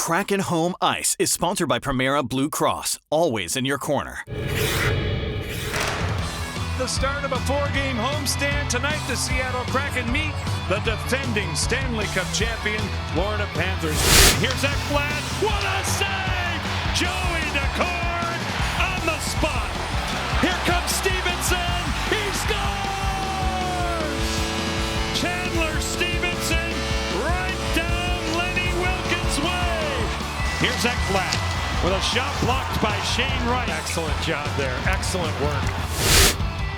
Kraken Home Ice is sponsored by Primera Blue Cross, always in your corner. The start of a 4-game homestand. Tonight, the Seattle Kraken meet the defending Stanley Cup champion, Florida Panthers. Here's Ekblad. What a save! Joey Decord on the spot. Here comes Stevenson. He scores! Chandler Stevenson right down Lenny Wilkins' way. Here's Ekblad with a shot blocked by Shane Wright. Excellent job there. Excellent work.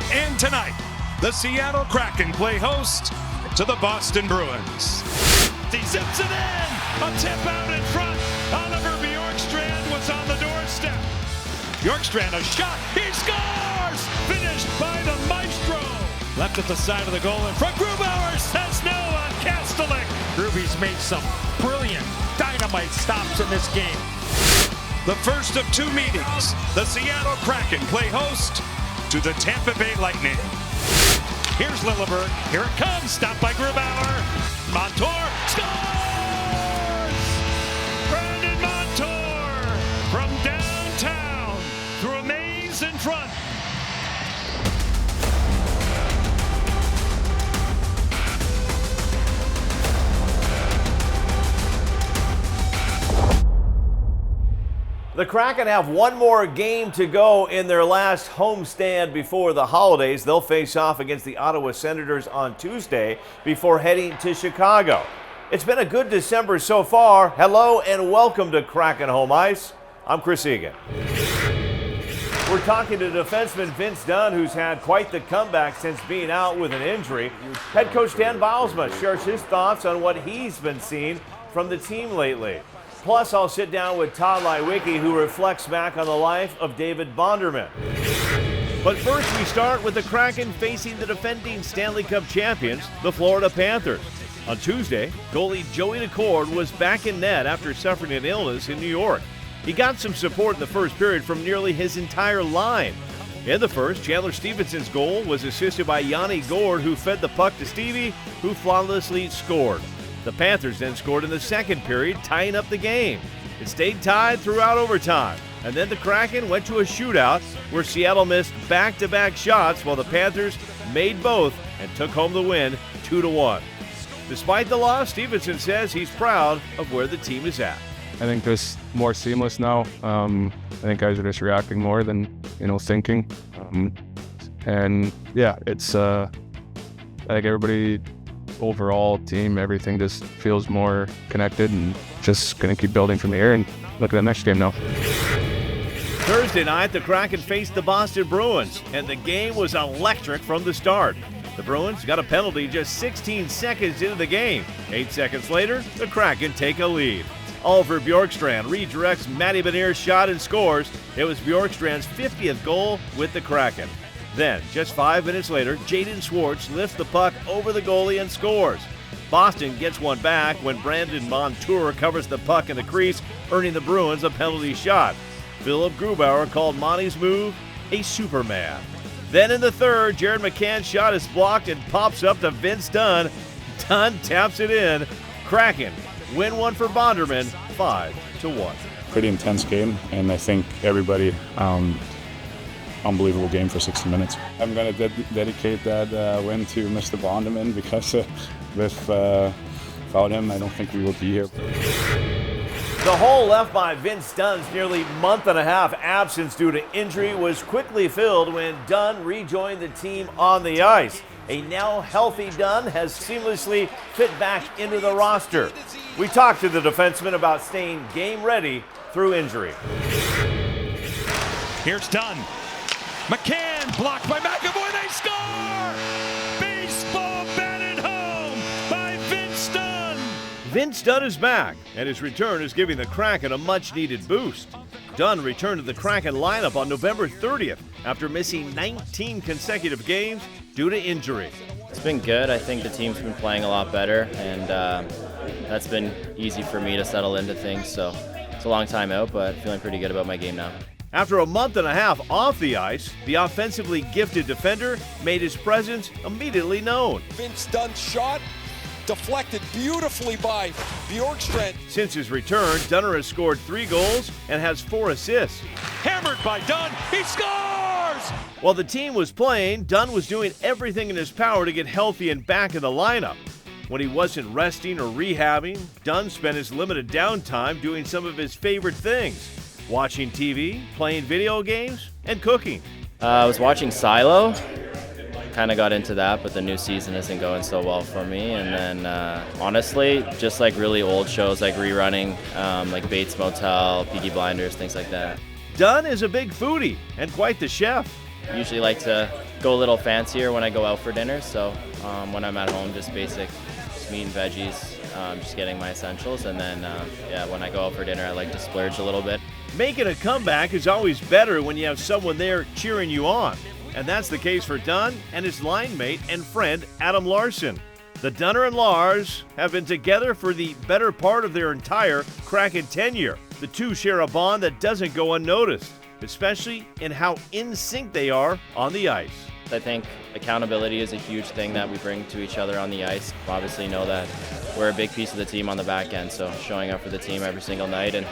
And tonight, the Seattle Kraken play host to the Boston Bruins. He zips it in. A tip out in front. Oliver Bjorkstrand was on the doorstep. Bjorkstrand, a shot. He scores! Finished by the maestro. Left at the side of the goal in front. Grubauer says no on Kastelik. Gruby's made some brilliant dynamite stops in this game. The first of two meetings. The Seattle Kraken play host to the Tampa Bay Lightning. Here's Lilleberg. Here it comes. Stopped by Grubauer. Montour scores! Brandon Montour from downtown through a maze in front. The Kraken have one more game to go in their last homestand before the holidays. They'll face off against the Ottawa Senators on Tuesday before heading to Chicago. It's been a good December so far. Hello and welcome to Kraken Home Ice. I'm Chris Egan. We're talking to defenseman Vince Dunn, who's had quite the comeback since being out with an injury. Head coach Dan Bylsma shares his thoughts on what he's been seeing from the team lately. Plus, I'll sit down with Todd Leiweke, who reflects back on the life of David Bonderman. But first, we start with the Kraken facing the defending Stanley Cup champions, the Florida Panthers. On Tuesday, goalie Joey Decord was back in net after suffering an illness in New York. He got some support in the first period from nearly his entire line. In the first, Chandler Stevenson's goal was assisted by Yanni Gourde, who fed the puck to Stevie, who flawlessly scored. The Panthers then scored in the second period, tying up the game. It stayed tied throughout overtime, and then the Kraken went to a shootout where Seattle missed back-to-back shots while the Panthers made both and took home the win 2-1. Despite the loss, Stevenson says he's proud of where the team is at. I think it's more seamless now. I think guys are just reacting more than, thinking. And yeah, it's, I think everybody, overall team, everything just feels more connected and just going to keep building from here and look at the next game now. Thursday night, the Kraken faced the Boston Bruins, and the game was electric from the start. The Bruins got a penalty just 16 seconds into the game. 8 seconds later, the Kraken take a lead. Oliver Bjorkstrand redirects Matty Beniers' shot and scores. It was Bjorkstrand's 50th goal with the Kraken. Then, just 5 minutes later, Jaden Schwartz lifts the puck over the goalie and scores. Boston gets one back when Brandon Montour covers the puck in the crease, earning the Bruins a penalty shot. Philip Grubauer called Monty's move a Superman. Then in the third, Jared McCann's shot is blocked and pops up to Vince Dunn. Dunn taps it in. Kraken win one for Bonderman, 5-1. Pretty intense game, and I think everybody unbelievable game for 60 minutes. I'm going to dedicate that win to Mr. Bonderman because without him, I don't think we would be here. The hole left by Vince Dunn's nearly month-and-a-half absence due to injury was quickly filled when Dunn rejoined the team on the ice. A now healthy Dunn has seamlessly fit back into the roster. We talked to the defenseman about staying game-ready through injury. Here's Dunn. McCann blocked by McAvoy. They score! Baseball batted home by Vince Dunn. Vince Dunn is back, and his return is giving the Kraken a much-needed boost. Dunn returned to the Kraken lineup on November 30th after missing 19 consecutive games due to injury. It's been good. I think the team's been playing a lot better, and that's been easy for me to settle into things. So it's a long time out, but feeling pretty good about my game now. After a month and a half off the ice, the offensively gifted defender made his presence immediately known. Vince Dunn shot deflected beautifully by Bjorkstrand. Since his return, Dunner has scored 3 goals and has 4 assists. Hammered by Dunn, he scores! While the team was playing, Dunn was doing everything in his power to get healthy and back in the lineup. When he wasn't resting or rehabbing, Dunn spent his limited downtime doing some of his favorite things: watching TV, playing video games, and cooking. I was watching Silo. Kind of got into that, but the new season isn't going so well for me. And then honestly, just like really old shows, like rerunning, like Bates Motel, Peaky Blinders, things like that. Dunn is a big foodie and quite the chef. Usually like to go a little fancier when I go out for dinner. So when I'm at home, just basic, just meat and veggies, just getting my essentials. And then yeah, when I go out for dinner, I like to splurge a little bit. Making a comeback is always better when you have someone there cheering you on. And that's the case for Dunn and his line mate and friend, Adam Larson. The Dunner and Lars have been together for the better part of their entire Kraken tenure. The two share a bond that doesn't go unnoticed, especially in how in sync they are on the ice. I think accountability is a huge thing that we bring to each other on the ice. Obviously know that we're a big piece of the team on the back end, so showing up for the team every single night and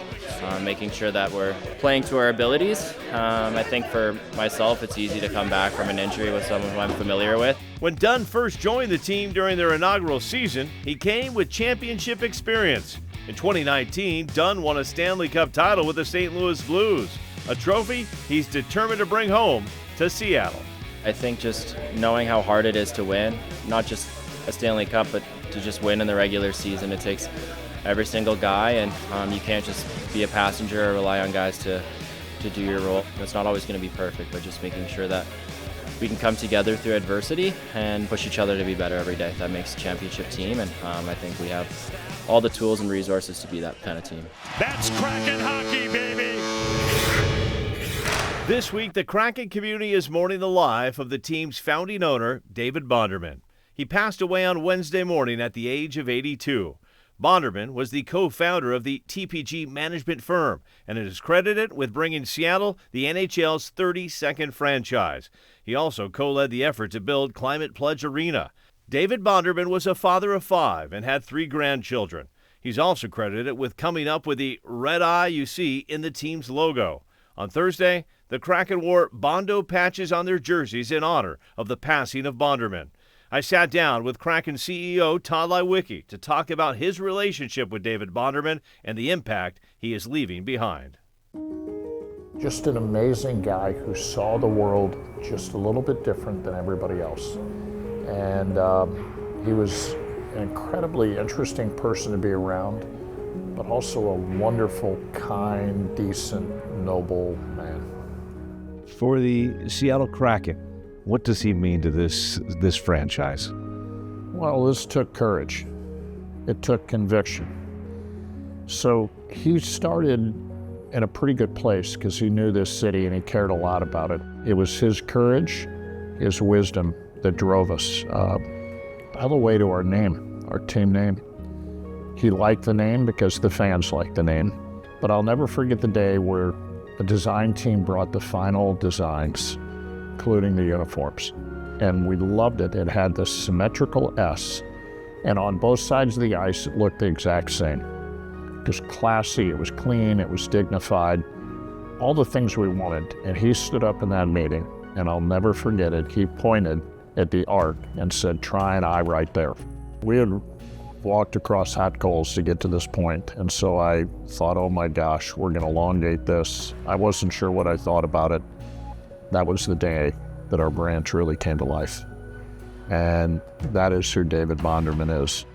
making sure that we're playing to our abilities. I think for myself, it's easy to come back from an injury with someone who I'm familiar with. When Dunn first joined the team during their inaugural season, he came with championship experience. In 2019, Dunn won a Stanley Cup title with the St. Louis Blues, a trophy he's determined to bring home to Seattle. I think just knowing how hard it is to win, not just a Stanley Cup, but to just win in the regular season, it takes every single guy, and you can't just be a passenger or rely on guys to do your role. It's not always going to be perfect, but just making sure that we can come together through adversity and push each other to be better every day. That makes a championship team, and I think we have all the tools and resources to be that kind of team. That's Kraken hockey, baby! This week, the Kraken community is mourning the life of the team's founding owner, David Bonderman. He passed away on Wednesday morning at the age of 82. Bonderman was the co-founder of the TPG management firm and is credited with bringing Seattle the NHL's 32nd franchise. He also co-led the effort to build Climate Pledge Arena. David Bonderman was a father of 5 and had 3 grandchildren. He's also credited with coming up with the red eye you see in the team's logo. On Thursday, the Kraken wore Bondo patches on their jerseys in honor of the passing of Bonderman. I sat down with Kraken CEO Todd Lewicki to talk about his relationship with David Bonderman and the impact he is leaving behind. Just an amazing guy who saw the world just a little bit different than everybody else. And he was an incredibly interesting person to be around, but also a wonderful, kind, decent, noble man. For the Seattle Kraken, what does he mean to this franchise? Well, this took courage. It took conviction. So he started in a pretty good place because he knew this city and he cared a lot about it. It was his courage, his wisdom that drove us. By the way, to our name, our team name, he liked the name because the fans liked the name. But I'll never forget the day where the design team brought the final designs, including the uniforms. And we loved it. It had the symmetrical S. And on both sides of the ice, it looked the exact same. It was classy, it was clean, it was dignified, all the things we wanted. And he stood up in that meeting, and I'll never forget it. He pointed at the arc and said, "Try an eye right there." We had walked across hot coals to get to this point, and so I thought, oh my gosh, we're going to elongate this. I wasn't sure what I thought about it. That was the day that our brand truly came to life. And that is who David Bonderman is.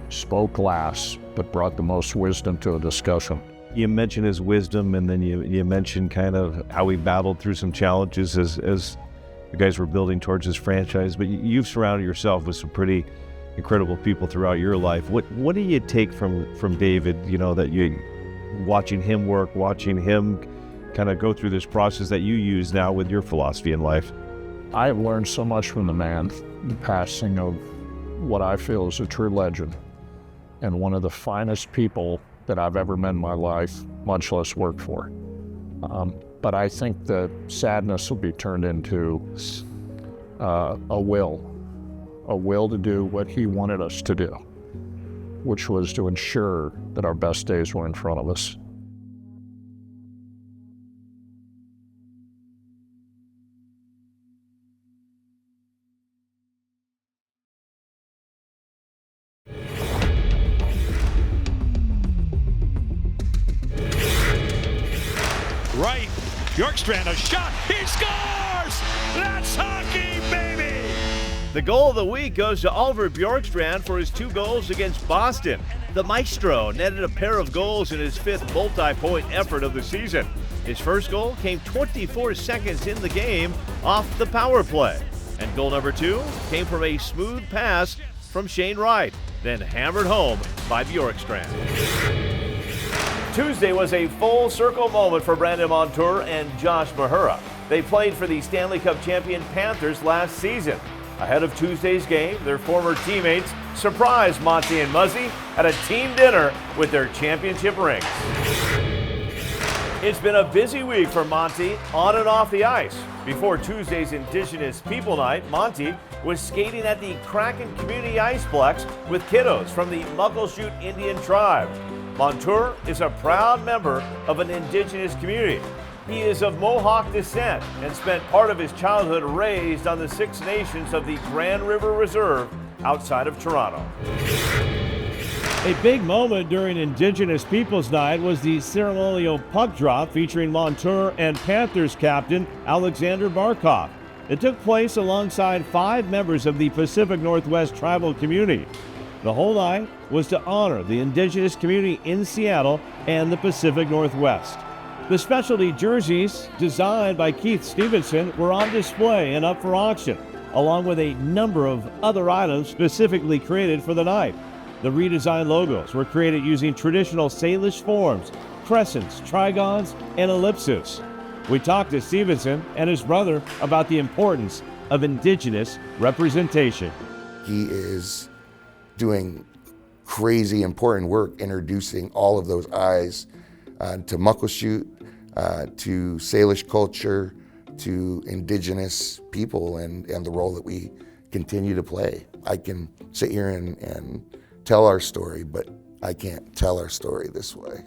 Spoke last, but brought the most wisdom to a discussion. You mentioned his wisdom, and then you mentioned kind of how he battled through some challenges as you guys were building towards this franchise, but you've surrounded yourself with some pretty incredible people throughout your life. What do you take from David, that you watching him work, watching him kind of go through this process that you use now with your philosophy in life? I have learned so much from the man, the passing of what I feel is a true legend and one of the finest people that I've ever met in my life, much less worked for. But I think the sadness will be turned into a will to do what he wanted us to do. which was to ensure that our best days were in front of us. Right, Bjorkstrand, a shot, he scores! That's hockey, baby! The goal of the week goes to Oliver Bjorkstrand for his 2 goals against Boston. The Maestro netted a pair of goals in his 5th multi-point effort of the season. His first goal came 24 seconds in the game off the power play. And goal number 2 came from a smooth pass from Shane Wright, then hammered home by Bjorkstrand. Tuesday was a full circle moment for Brandon Montour and Josh Mahura. They played for the Stanley Cup champion Panthers last season. Ahead of Tuesday's game, their former teammates surprised Monty and Muzzy at a team dinner with their championship rings. It's been a busy week for Monty on and off the ice. Before Tuesday's Indigenous People Night, Monty was skating at the Kraken Community Iceplex with kiddos from the Muckleshoot Indian tribe. Montour is a proud member of an Indigenous community. He is of Mohawk descent and spent part of his childhood raised on the Six Nations of the Grand River Reserve outside of Toronto. A big moment during Indigenous Peoples Night was the ceremonial puck drop featuring Montour and Panthers captain Alexander Barkov. It took place alongside 5 members of the Pacific Northwest tribal community. The whole night was to honor the Indigenous community in Seattle and the Pacific Northwest. The specialty jerseys, designed by Keith Stevenson, were on display and up for auction, along with a number of other items specifically created for the night. The redesigned logos were created using traditional Salish forms, crescents, trigons, and ellipses. We talked to Stevenson and his brother about the importance of Indigenous representation. He is doing crazy important work introducing all of those eyes to Muckleshoot, to Salish culture, to Indigenous people, and the role that we continue to play. I can sit here and tell our story, but I can't tell our story this way.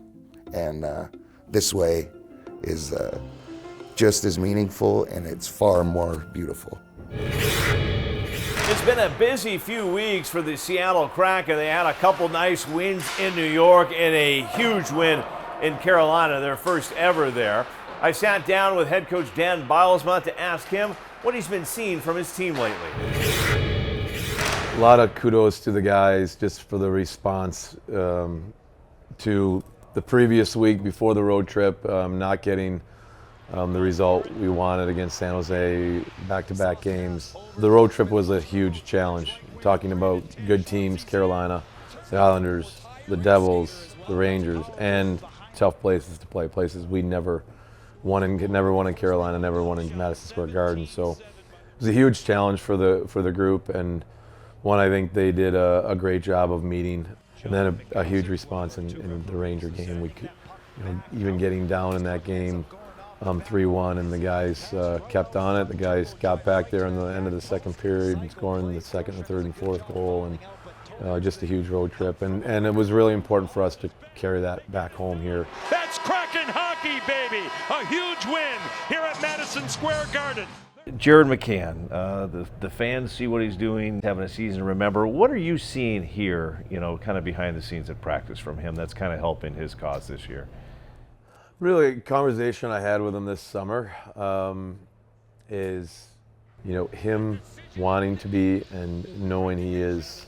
And this way is just as meaningful, and it's far more beautiful. It's been a busy few weeks for the Seattle Kraken. They had a couple nice wins in New York and a huge win in Carolina, their first ever there. I sat down with head coach Dan Bylsma to ask him what he's been seeing from his team lately. A lot of kudos to the guys just for the response to the previous week before the road trip, not getting the result we wanted against San Jose, back-to-back games. The road trip was a huge challenge, talking about good teams, Carolina, the Islanders, the Devils, the Rangers, and tough places to play, places we never won in Carolina, never won in Madison Square Garden. So it was a huge challenge for the group, and one I think they did a great job of meeting. And then a huge response in the Ranger game. We could, even getting down in that game 3-1, and the guys kept on it. The guys got back there in the end of the second period and scoring the second and third and fourth goal, and just a huge road trip. And it was really important for us to carry that back home here. That's Kraken hockey, baby! A huge win here at Madison Square Garden. Jared McCann, the fans see what he's doing, having a season to remember. What are you seeing here, kind of behind the scenes at practice from him that's kind of helping his cause this year? Really, a conversation I had with him this summer is, him wanting to be and knowing he is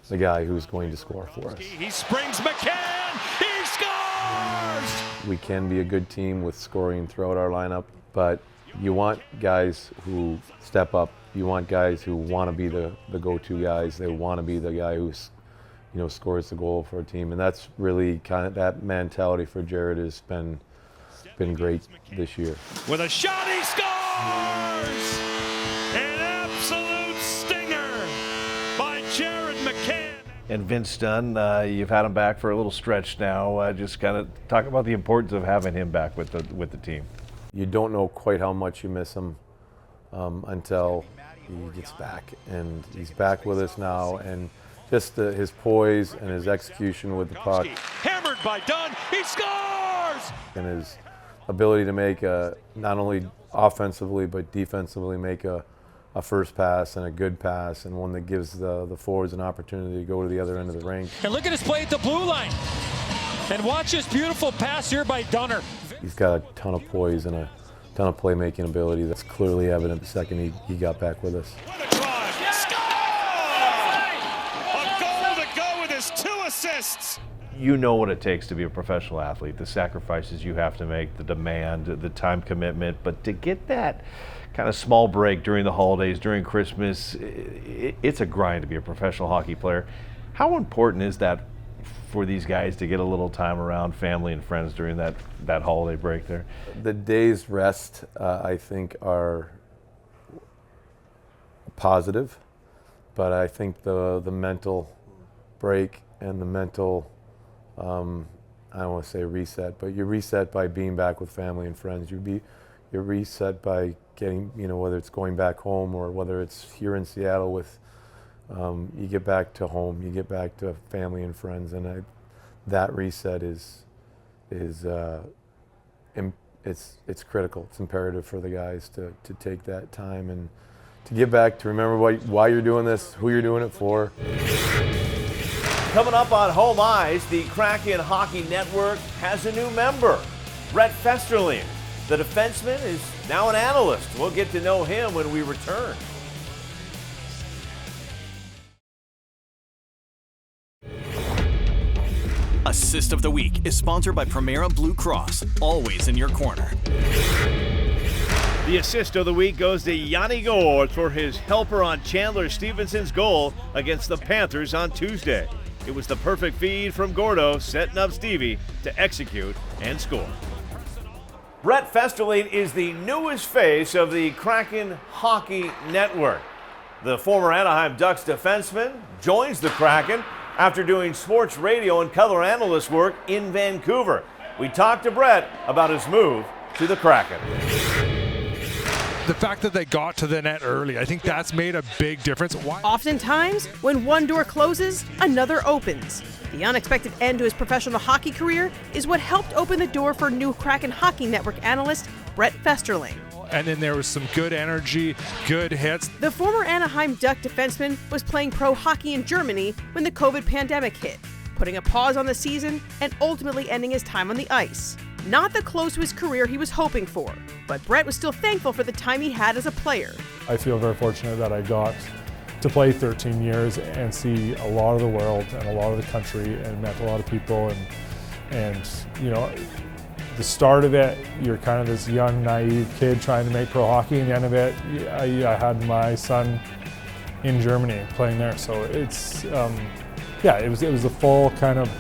the guy who's going to score for us. He springs McCann, he scores! We can be a good team with scoring throughout our lineup, but you want guys who step up. You want guys who want to be the go-to guys. They want to be the guy who's, scores the goal for a team. And that's really kind of that mentality for Jared has been great this year. With a shot, he scores! An absolute stinger by Jared McCann. And Vince Dunn, you've had him back for a little stretch now. Just kind of talk about the importance of having him back with the team. You don't know quite how much you miss him until he gets back, and he's back with us now, and just his poise and his execution with the puck. Hammered by Dunn, he scores! And his ability to make not only offensively but defensively make a first pass and a good pass, and one that gives the forwards an opportunity to go to the other end of the rink. And look at his play at the blue line. And watch this beautiful pass here by Dunner. He's got a ton of poise and a ton of playmaking ability that's clearly evident the second he got back with us. What a drive! Score! A goal to go with his 2 assists. You know what it takes to be a professional athlete, the sacrifices you have to make, the demand, the time commitment, but to get that kind of small break during the holidays, during Christmas, it's a grind to be a professional hockey player. How important is that for these guys to get a little time around family and friends during that holiday break there? The day's rest, I think, are positive, but I think the mental break and the mental, I don't want to say reset, but you reset by being back with family and friends. You're reset by getting, whether it's going back home or whether it's here in Seattle with, you get back to home, you get back to family and friends, and that reset is it's critical. It's imperative for the guys to take that time and to get back to remember why you're doing this, who you're doing it for. Coming up on Home Ice, the Kraken Hockey Network has a new member, Brett Festerling. The defenseman is now an analyst. We'll get to know him when we return. Assist of the Week is sponsored by Primera Blue Cross, always in your corner. The assist of the week goes to Yanni Gourde for his helper on Chandler Stevenson's goal against the Panthers on Tuesday. It was the perfect feed from Gordo, setting up Stevie to execute and score. Brett Festerling is the newest face of the Kraken Hockey Network. The former Anaheim Ducks defenseman joins the Kraken after doing sports radio and color analyst work in Vancouver. We talked to Brett about his move to the Kraken. The fact that they got to the net early, I think that's made a big difference. Oftentimes, when one door closes, another opens. The unexpected end to his professional hockey career is what helped open the door for new Kraken Hockey Network analyst Brett Festerling. And then there was some good energy, good hits. The former Anaheim Duck defenseman was playing pro hockey in Germany when the COVID pandemic hit, putting a pause on the season and ultimately ending his time on the ice. Not the close to his career he was hoping for, but Brett was still thankful for the time he had as a player. I feel very fortunate that I got to play 13 years and see a lot of the world and a lot of the country and met a lot of people and the start of it, you're kind of this young, naive kid trying to make pro hockey, and the end of it, I had my son in Germany playing there. So it's, it was a full kind of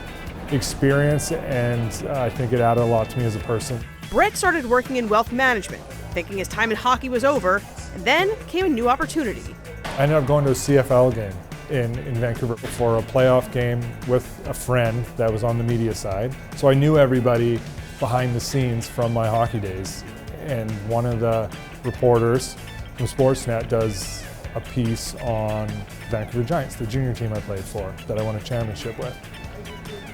experience, and I think it added a lot to me as a person. Brett started working in wealth management, thinking his time in hockey was over, and then came a new opportunity. I ended up going to a CFL game in Vancouver for a playoff game with a friend that was on the media side. So I knew everybody behind the scenes from my hockey days. And one of the reporters from Sportsnet does a piece on Vancouver Giants, the junior team I played for, that I won a championship with.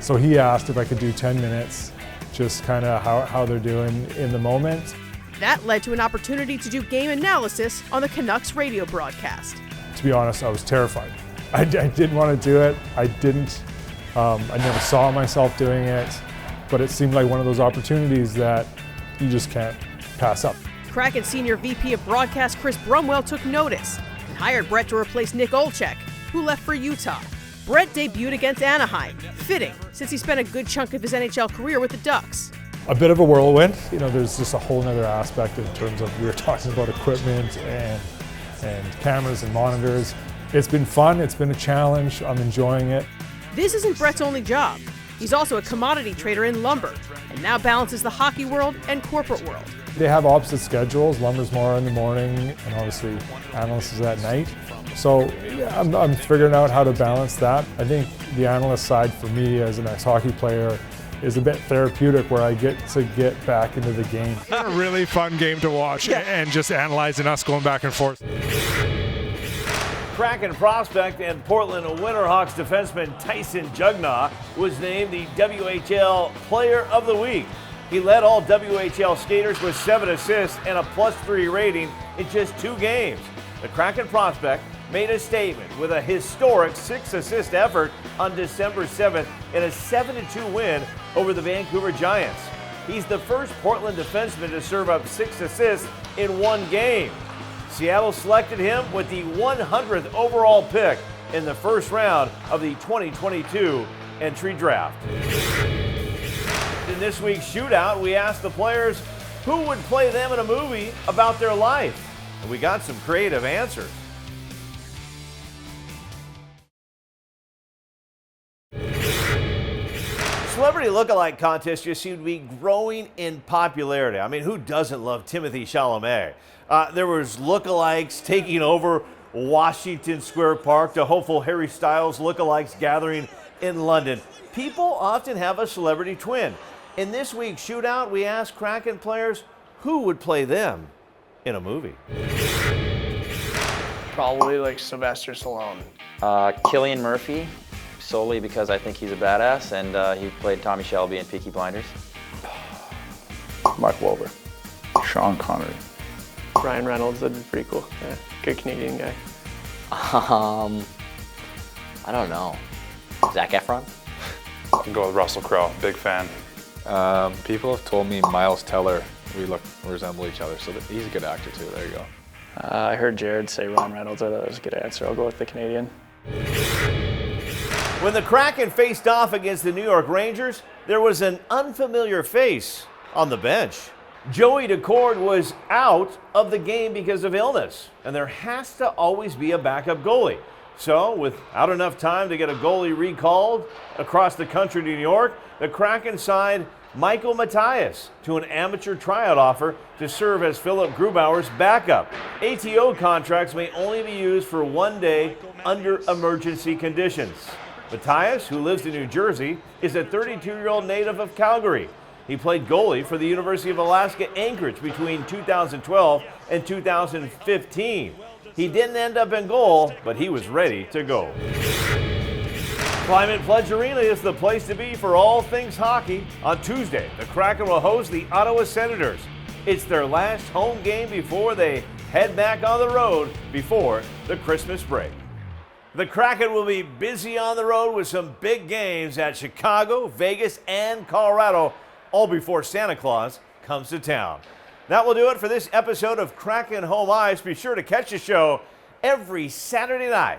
So he asked if I could do 10 minutes, just kind of how they're doing in the moment. That led to an opportunity to do game analysis on the Canucks radio broadcast. To be honest, I was terrified. I didn't want to do it. I never saw myself doing it, but it seemed like one of those opportunities that you just can't pass up. Kraken Senior VP of Broadcast Chris Brumwell took notice and hired Brett to replace Nick Olczyk, who left for Utah. Brett debuted against Anaheim, fitting since he spent a good chunk of his NHL career with the Ducks. A bit of a whirlwind. There's just a whole other aspect in terms of, we were talking about equipment and cameras and monitors. It's been fun, it's been a challenge, I'm enjoying it. This isn't Brett's only job. He's also a commodity trader in lumber and now balances the hockey world and corporate world. They have opposite schedules. Lumber's more in the morning and obviously analyst is at night. So yeah, I'm figuring out how to balance that. I think the analyst side for me as an ex-hockey player is a bit therapeutic, where I get to get back into the game. A really fun game to watch, and just analyzing us going back and forth. Kraken prospect and Portland Winterhawks defenseman Tyson Jugnaw was named the WHL Player of the Week. He led all WHL skaters with 7 assists and a +3 rating in just 2 games. The Kraken prospect made a statement with a historic 6-assist effort on December 7th in a 7-2 win over the Vancouver Giants. He's the first Portland defenseman to serve up 6 assists in 1 game. Seattle selected him with the 100th overall pick in the first round of the 2022 entry draft. In this week's shootout, we asked the players who would play them in a movie about their life. And we got some creative answers. Celebrity lookalike contests just seem to be growing in popularity. I mean, who doesn't love Timothée Chalamet? There was lookalikes taking over Washington Square Park to hopeful Harry Styles lookalikes gathering in London. People often have a celebrity twin. In this week's shootout, we asked Kraken players who would play them in a movie. Probably like Sylvester Stallone. Cillian Murphy, solely because I think he's a badass, and he played Tommy Shelby in Peaky Blinders. Mark Wahlberg. Sean Connery. Ryan Reynolds, that'd be pretty cool. Yeah, good Canadian guy. I don't know. Zac Efron? I'll go with Russell Crowe, big fan. People have told me Miles Teller, we resemble each other, so he's a good actor too. There you go. I heard Jared say Ryan Reynolds. I thought that was a good answer. I'll go with the Canadian. When the Kraken faced off against the New York Rangers, there was an unfamiliar face on the bench. Joey Decord was out of the game because of illness, and there has to always be a backup goalie. So, without enough time to get a goalie recalled across the country to New York, the Kraken signed Michael Matthias to an amateur tryout offer to serve as Philip Grubauer's backup. ATO contracts may only be used for 1 day under emergency conditions. Matthias, who lives in New Jersey, is a 32-year-old native of Calgary. He played goalie for the University of Alaska Anchorage between 2012 and 2015. He didn't end up in goal, but he was ready to go. Climate Pledge Arena is the place to be for all things hockey. On Tuesday, the Kraken will host the Ottawa Senators. It's their last home game before they head back on the road before the Christmas break. The Kraken will be busy on the road with some big games at Chicago, Vegas, and Colorado, all before Santa Claus comes to town. That will do it for this episode of Kraken Home Ice. Be sure to catch the show every Saturday night,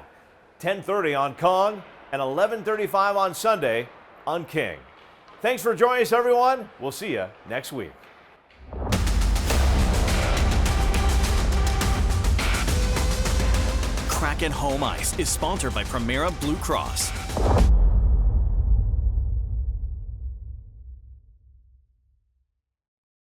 10:30 on Kong and 11:35 on Sunday on King. Thanks for joining us, everyone. We'll see you next week. Kraken Home Ice is sponsored by Primera Blue Cross.